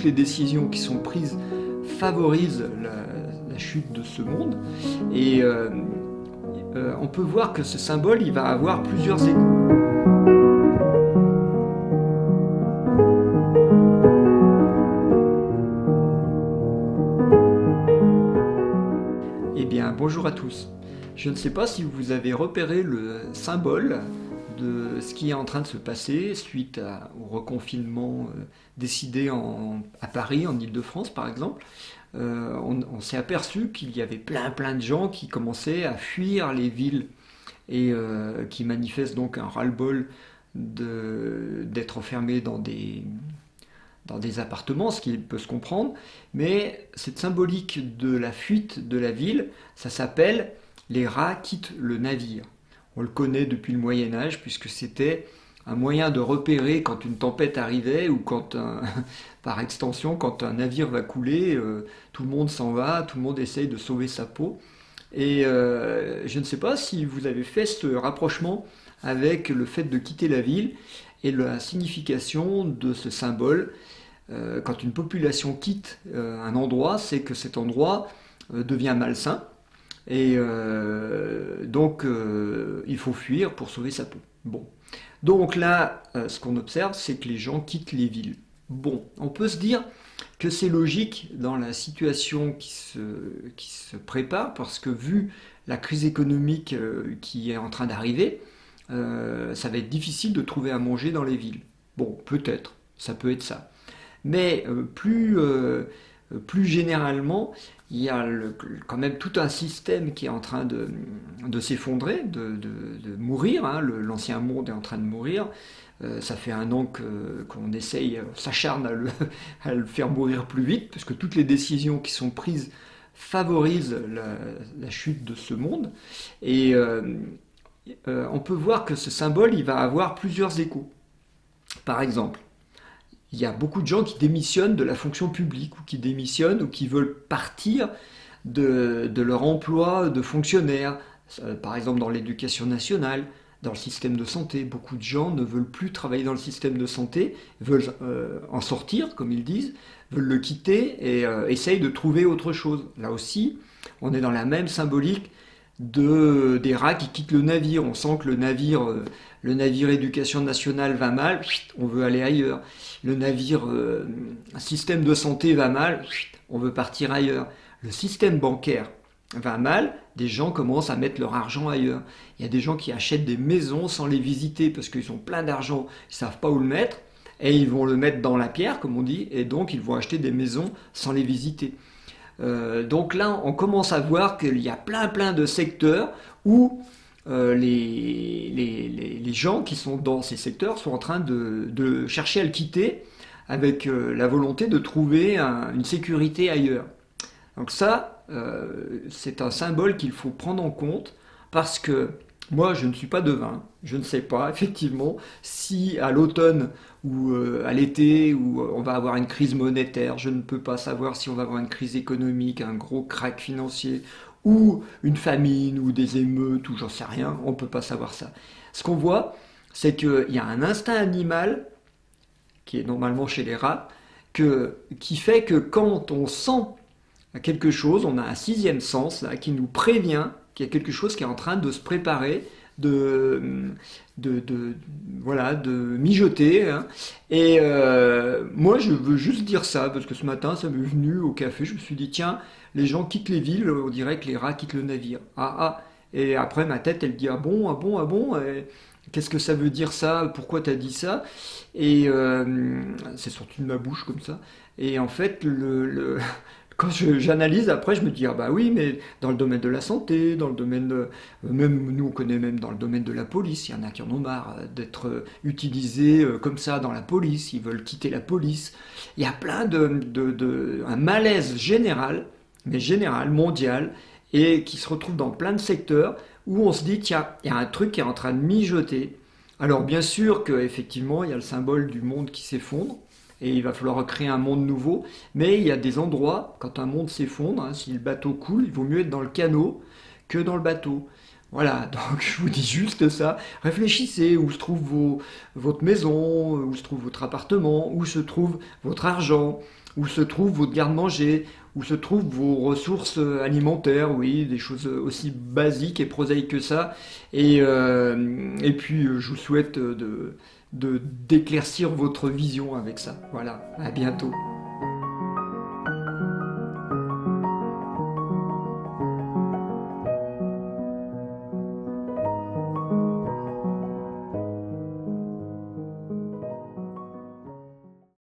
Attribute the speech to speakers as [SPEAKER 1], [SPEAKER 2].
[SPEAKER 1] les décisions qui sont prises favorisent la chute de ce monde. Et on peut voir que ce symbole, il va avoir plusieurs échos. Eh bien, bonjour à tous. Je ne sais pas si vous avez repéré le symbole de ce qui est en train de se passer suite au reconfinement décidé à Paris, en Île-de-France par exemple. On s'est aperçu qu'il y avait plein de gens qui commençaient à fuir les villes et qui manifestent donc un ras-le-bol d'être enfermés dans des appartements, ce qui peut se comprendre, mais cette symbolique de la fuite de la ville, ça s'appelle « les rats quittent le navire ». On le connaît depuis le Moyen-Âge, puisque c'était un moyen de repérer quand une tempête arrivait, ou quand, par extension, quand un navire va couler, tout le monde s'en va, tout le monde essaye de sauver sa peau. Et je ne sais pas si vous avez fait ce rapprochement avec le fait de quitter la ville, et la signification de ce symbole. Quand une population quitte un endroit, c'est que cet endroit devient malsain, et donc il faut fuir pour sauver sa peau. Bon. Donc là, ce qu'on observe, c'est que les gens quittent les villes. Bon, on peut se dire que c'est logique dans la situation qui se prépare, parce que vu la crise économique qui est en train d'arriver, ça va être difficile de trouver à manger dans les villes. Bon, peut-être, ça peut être ça. Mais plus généralement, il y a quand même tout un système qui est en train de s'effondrer, de mourir. Hein. L'ancien monde est en train de mourir. Ça fait 1 an qu'on essaye, s'acharne à le faire mourir plus vite, parce que toutes les décisions qui sont prises favorisent la chute de ce monde. Et on peut voir que ce symbole, il va avoir plusieurs échos. Par exemple, il y a beaucoup de gens qui démissionnent de la fonction publique, ou qui démissionnent, ou qui veulent partir de leur emploi de fonctionnaire. Par exemple, dans l'éducation nationale, dans le système de santé, beaucoup de gens ne veulent plus travailler dans le système de santé, veulent en sortir, comme ils disent, veulent le quitter et essayent de trouver autre chose. Là aussi, on est dans la même symbolique des rats qui quittent le navire. On sent que le navire éducation nationale va mal, on veut aller ailleurs. Le navire système de santé va mal, on veut partir ailleurs. Le système bancaire va mal, des gens commencent à mettre leur argent ailleurs. Il y a des gens qui achètent des maisons sans les visiter parce qu'ils ont plein d'argent, ils ne savent pas où le mettre, et ils vont le mettre dans la pierre, comme on dit, et donc ils vont acheter des maisons sans les visiter. Donc là, on commence à voir qu'il y a plein de secteurs où les gens qui sont dans ces secteurs sont en train de chercher à le quitter avec la volonté de trouver une sécurité ailleurs. Donc ça, c'est un symbole qu'il faut prendre en compte, parce que moi, je ne suis pas devin, je ne sais pas effectivement si à l'automne ou à l'été où on va avoir une crise monétaire, je ne peux pas savoir si on va avoir une crise économique, un gros crack financier, ou une famine, ou des émeutes, ou j'en sais rien, on ne peut pas savoir ça. Ce qu'on voit, c'est qu'il y a un instinct animal, qui est normalement chez les rats, qui fait que quand on sent quelque chose, on a un 6e sens là, qui nous prévient qu'il y a quelque chose qui est en train de se préparer, de mijoter. Hein. Et moi, je veux juste dire ça, parce que ce matin, ça m'est venu au café, je me suis dit, tiens, les gens quittent les villes, on dirait que les rats quittent le navire. Et après, ma tête, elle dit, ah bon, qu'est-ce que ça veut dire ça? Pourquoi t'as dit ça? Et c'est sorti de ma bouche comme ça. Et en fait, quand j'analyse, après, je me dis, ah bah oui, mais dans le domaine de la santé, dans le domaine même nous, on connaît même dans le domaine de la police, il y en a qui en ont marre d'être utilisés comme ça dans la police, ils veulent quitter la police. Il y a plein un malaise général, mais général, mondial, et qui se retrouve dans plein de secteurs, où on se dit, tiens, il y a un truc qui est en train de mijoter. Alors bien sûr qu'effectivement, il y a le symbole du monde qui s'effondre, et il va falloir recréer un monde nouveau, mais il y a des endroits, quand un monde s'effondre, hein, si le bateau coule, il vaut mieux être dans le canot que dans le bateau. Voilà, donc je vous dis juste ça. Réfléchissez où se trouve votre maison, où se trouve votre appartement, où se trouve votre argent, où se trouve votre garde-manger, où se trouvent vos ressources alimentaires, oui, des choses aussi basiques et prosaïques que ça. Et puis, je vous souhaite d'éclaircir votre vision avec ça. Voilà, à bientôt.